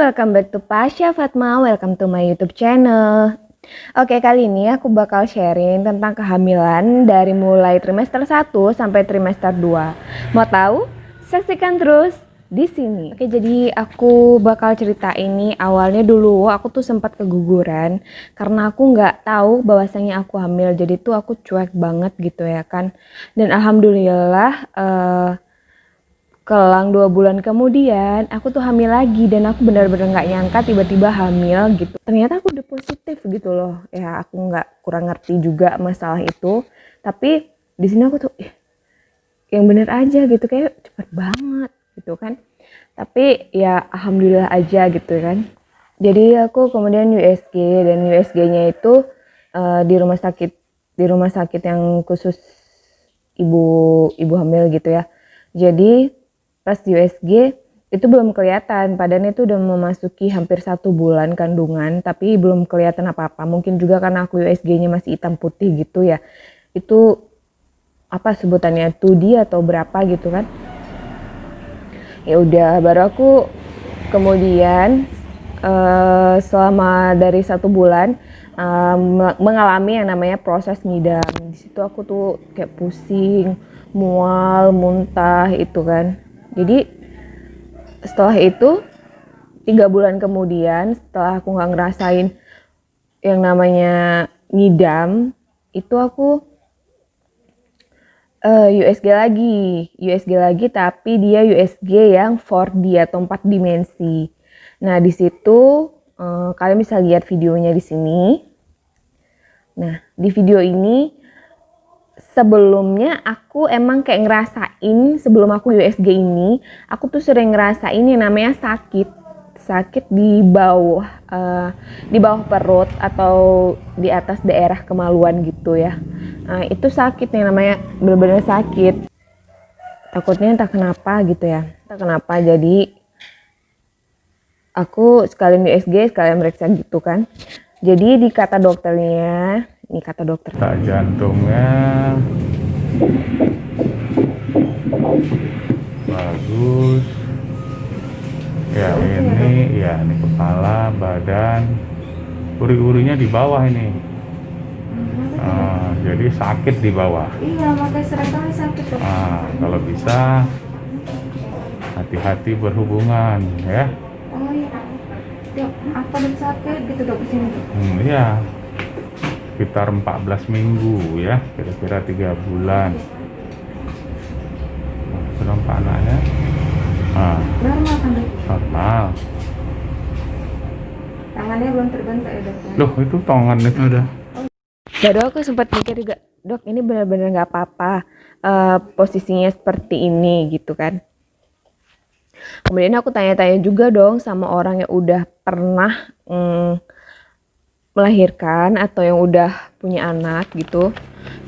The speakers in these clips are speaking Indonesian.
welcome back to Pasha Fatma. Welcome to my YouTube channel. Oke, kali ini aku bakal sharing tentang kehamilan dari mulai trimester 1 sampai trimester 2. Mau tahu? Saksikan terus di sini. Oke, jadi aku bakal cerita ini awalnya dulu aku tuh sempat keguguran karena aku nggak tahu bahwasanya aku hamil. Jadi tuh aku cuek banget gitu ya kan. Dan alhamdulillah kelang 2 bulan kemudian aku tuh hamil lagi dan aku benar-benar nggak nyangka tiba-tiba hamil gitu. Ternyata aku udah positif gitu loh. Ya aku nggak kurang ngerti juga masalah itu. Tapi di sini aku tuh yang bener aja gitu, kayak cepet banget gitu kan. Tapi ya alhamdulillah aja gitu kan. Jadi aku kemudian USG dan USG-nya itu di rumah sakit yang khusus ibu hamil gitu ya. Jadi pas USG itu belum kelihatan, padahal itu udah memasuki hampir 1 bulan kandungan, tapi belum kelihatan apa-apa. Mungkin juga karena aku USG-nya masih hitam putih gitu ya. Itu apa sebutannya, 2D atau berapa gitu kan. Ya udah, baru aku kemudian selama dari 1 bulan mengalami yang namanya proses ngidam. Di situ aku tuh kayak pusing, mual, muntah itu kan. Jadi setelah itu 3 bulan kemudian, setelah aku nggak ngerasain yang namanya ngidam, itu aku USG lagi, tapi dia USG yang 4D atau 4 dimensi. Nah di situ kalian bisa lihat videonya di sini. Nah di video ini sebelumnya aku emang kayak ngerasain, sebelum aku USG ini aku tuh sering ngerasain yang namanya sakit di bawah perut atau di atas daerah kemaluan gitu ya. Nah, itu sakit yang namanya benar-benar sakit, takutnya entah kenapa gitu ya, entah kenapa. Jadi aku sekalian USG sekalian meriksa gitu kan. Jadi kata dokter tak jantungnya bagus ya, ini kepala, badan, uri-urinya di bawah ini. Jadi sakit di bawah. Iya, makanya sering kali sakit. Kalau bisa hati-hati berhubungan ya. Oh iya, apa dan sakit gitu dok di sini? Iya, sekitar 14 minggu ya, kira-kira 3 bulan. Nampak anaknya? Normal kan dok? Normal. Tangannya belum terbentuk ya dok? Loh, itu tangan itu udah. Ya dok, aku sempat mikir juga, dok ini benar-benar nggak apa-apa posisinya seperti ini gitu kan. Kemudian aku tanya-tanya juga dong sama orang yang udah pernah melahirkan atau yang udah punya anak gitu.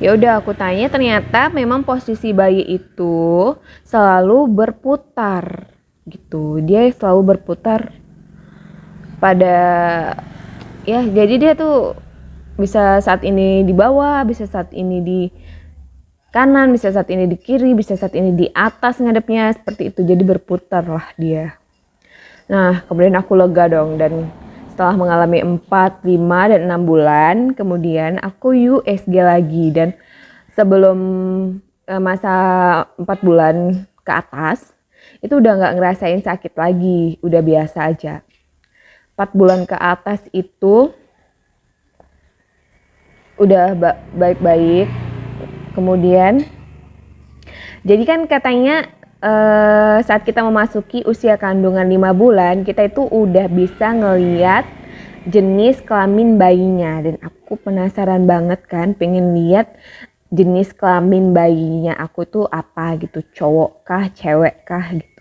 Ya udah aku tanya, ternyata memang posisi bayi itu selalu berputar gitu. Dia selalu berputar pada jadi dia tuh bisa saat ini di bawah, bisa saat ini di kanan, bisa saat ini di kiri, bisa saat ini di atas ngadepnya, seperti itu. Jadi berputar lah dia. Nah kemudian aku lega dong, dan setelah mengalami 4, 5, dan 6 bulan kemudian aku USG lagi. Dan sebelum masa 4 bulan ke atas itu udah gak ngerasain sakit lagi, udah biasa aja. 4 bulan ke atas itu udah baik-baik. Kemudian jadi kan katanya saat kita memasuki usia kandungan 5 bulan, kita itu udah bisa ngeliat jenis kelamin bayinya. Dan aku penasaran banget kan, pengen lihat jenis kelamin bayinya aku tuh apa gitu, cowok kah, cewek kah gitu.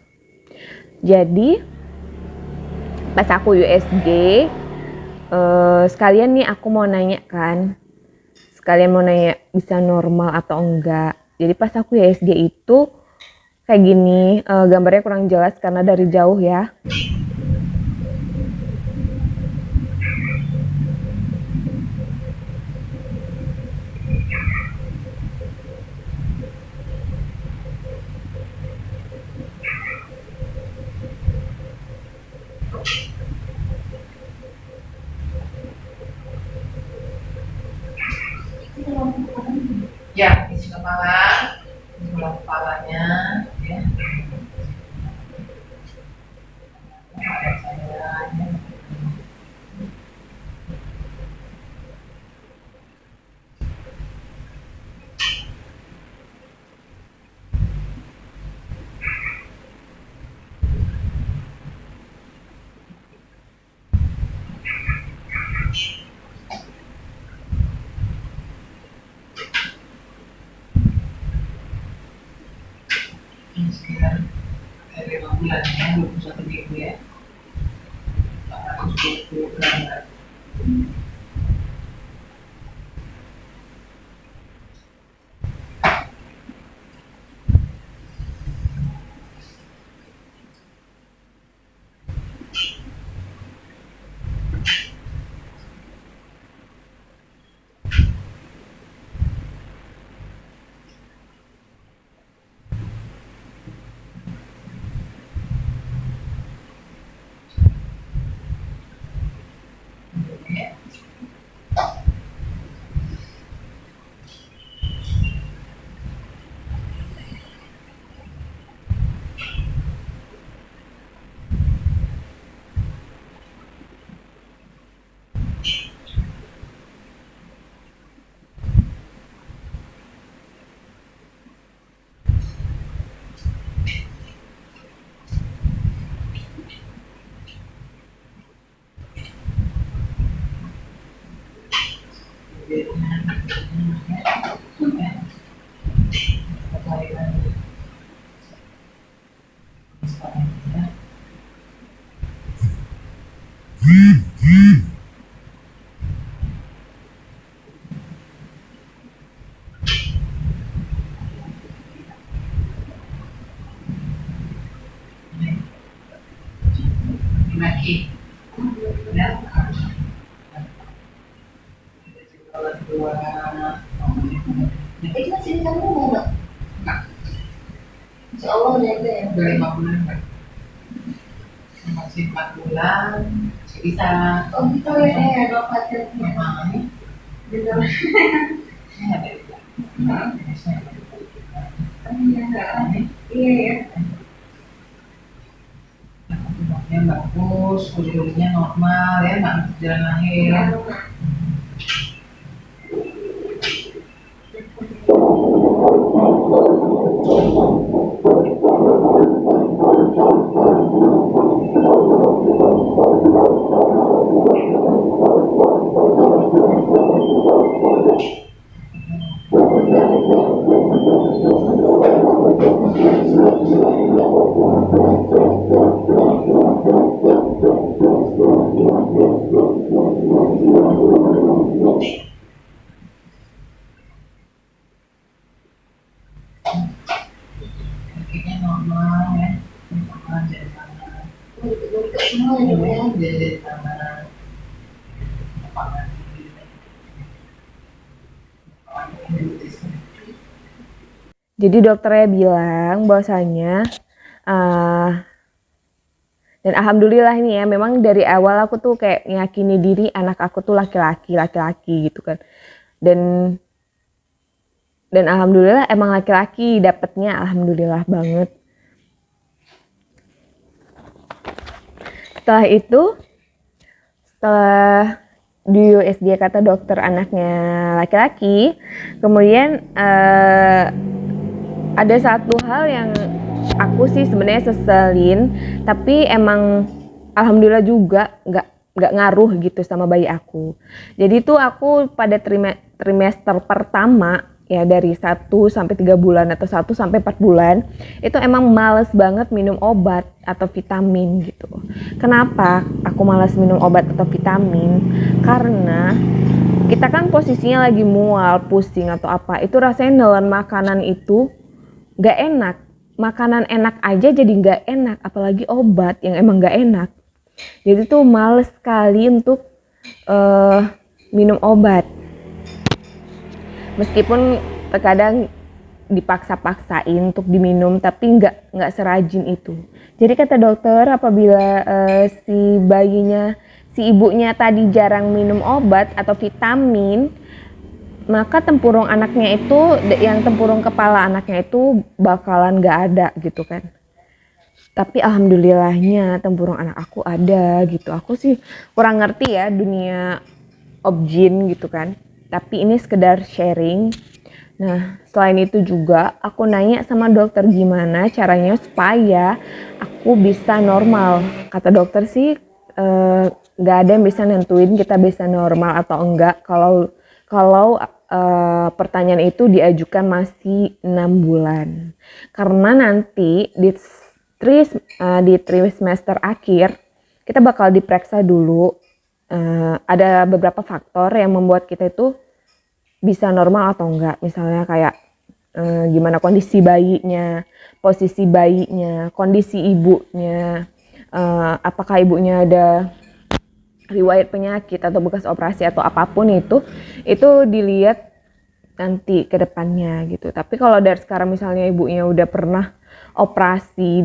Jadi pas aku USG sekalian nih aku mau nanya kan, bisa normal atau enggak. Jadi pas aku USG itu kayak gini, gambarnya kurang jelas karena dari jauh ya. Ya, isi kepala, sebelah kepalanya, ya. Ada cairannya. Ini sekitar 5 bulan ya, 21 minggu ya. 420 gram. Ya. Lagi, ya. Dua, Itu masih bisa ngomong nggak? enggak, Insya Allah udah ada ya. udah 5 bulan enggak. Masih 4 bulan, masih bisa. Oh gitu ya kayak dokter Memang, bener. ini ada juga. Iya ya. Pertumbuhannya bagus, uji-ujinya normal ya, nggak jalan lahir. Kakinya normal ya, normal jadi tangan, Semua ya dok ya. jadi tangan, kepala Jadi dokternya bilang bahwasanya dan alhamdulillah ini ya, memang dari awal aku tuh kayak ngeyakini diri anak aku tuh laki-laki gitu kan. Dan alhamdulillah emang laki-laki dapetnya, alhamdulillah banget. Setelah itu, setelah di USG kata dokter anaknya laki-laki, kemudian ada satu hal yang aku sih sebenarnya seselin, tapi emang alhamdulillah juga nggak ngaruh gitu sama bayi aku. Jadi tuh aku pada trimester pertama ya, dari 1 sampai 3 bulan atau 1 sampai 4 bulan itu emang males banget minum obat atau vitamin gitu. Kenapa aku malas minum obat atau vitamin? Karena kita kan posisinya lagi mual, pusing atau apa, itu rasanya nelen makanan itu gak enak. Makanan enak aja jadi gak enak, apalagi obat yang emang gak enak. Jadi tuh males sekali untuk minum obat. Meskipun terkadang dipaksa-paksain untuk diminum, tapi nggak serajin itu. Jadi kata dokter, apabila si ibunya tadi jarang minum obat atau vitamin, maka tempurung anaknya itu, yang tempurung kepala anaknya itu bakalan gak ada gitu kan. Tapi alhamdulillahnya tempurung anak aku ada gitu. Aku sih kurang ngerti ya dunia objin gitu kan. Tapi ini sekedar sharing. Nah, selain itu juga aku nanya sama dokter gimana caranya supaya aku bisa normal. Kata dokter sih gak ada yang bisa nentuin kita bisa normal atau enggak kalau pertanyaan itu diajukan masih 6 bulan. Karena nanti di trimester akhir kita bakal diperiksa dulu. Ada beberapa faktor yang membuat kita itu bisa normal atau enggak. Misalnya kayak gimana kondisi bayinya, posisi bayinya, kondisi ibunya, apakah ibunya ada riwayat penyakit atau bekas operasi atau apapun itu dilihat nanti ke depannya gitu. Tapi kalau dari sekarang misalnya ibunya udah pernah operasi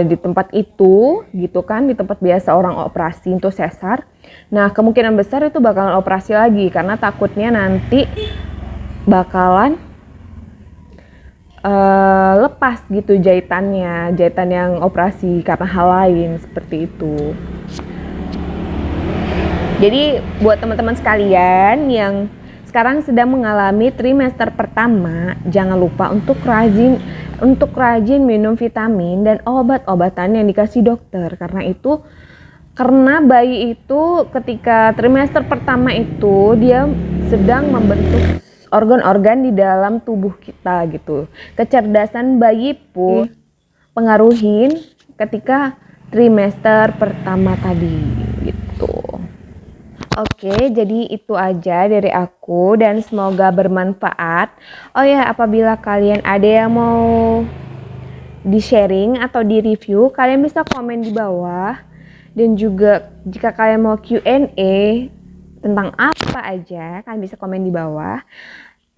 di tempat itu gitu kan, di tempat biasa orang operasi untuk sesar, nah kemungkinan besar itu bakalan operasi lagi karena takutnya nanti bakalan lepas gitu jahitan yang operasi karena hal lain seperti itu. Jadi buat teman-teman sekalian yang sekarang sedang mengalami trimester pertama, jangan lupa untuk rajin minum vitamin dan obat-obatan yang dikasih dokter. Karena bayi itu ketika trimester pertama itu dia sedang membentuk organ-organ di dalam tubuh kita gitu. Kecerdasan bayi pun pengaruhin ketika trimester pertama tadi gitu. Oke, jadi itu aja dari aku dan semoga bermanfaat. Oh ya, apabila kalian ada yang mau di-sharing atau di-review, kalian bisa komen di bawah. Dan juga jika kalian mau Q&A tentang apa aja, kalian bisa komen di bawah.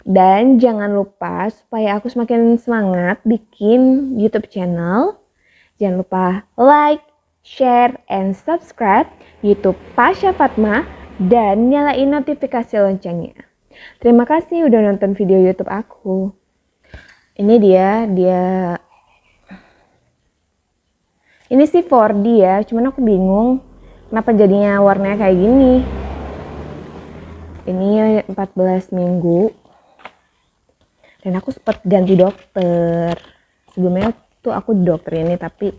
Dan jangan lupa supaya aku semakin semangat bikin YouTube channel, jangan lupa like, share, and subscribe YouTube Pasha Fatma dan nyalain notifikasi loncengnya. Terima kasih udah nonton video YouTube aku. Ini dia ini sih 4D ya, cuman aku bingung kenapa jadinya warnanya kayak gini. Ini 14 minggu. Dan aku sempat ganti dokter. Sebelumnya tuh aku di dokter ini, tapi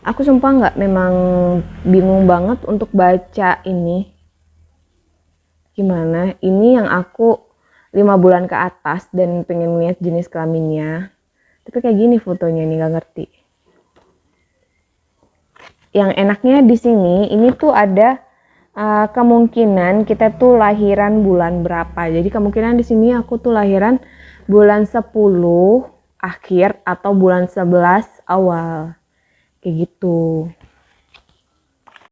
aku sumpah memang bingung banget untuk baca ini. Gimana? Ini yang aku 5 bulan ke atas dan pengen lihat jenis kelaminnya. Tapi kayak gini fotonya nih, gak ngerti. Yang enaknya di sini, ini tuh ada kemungkinan kita tuh lahiran bulan berapa. Jadi kemungkinan di sini aku tuh lahiran bulan 10 akhir atau bulan 11 awal. Kayak gitu.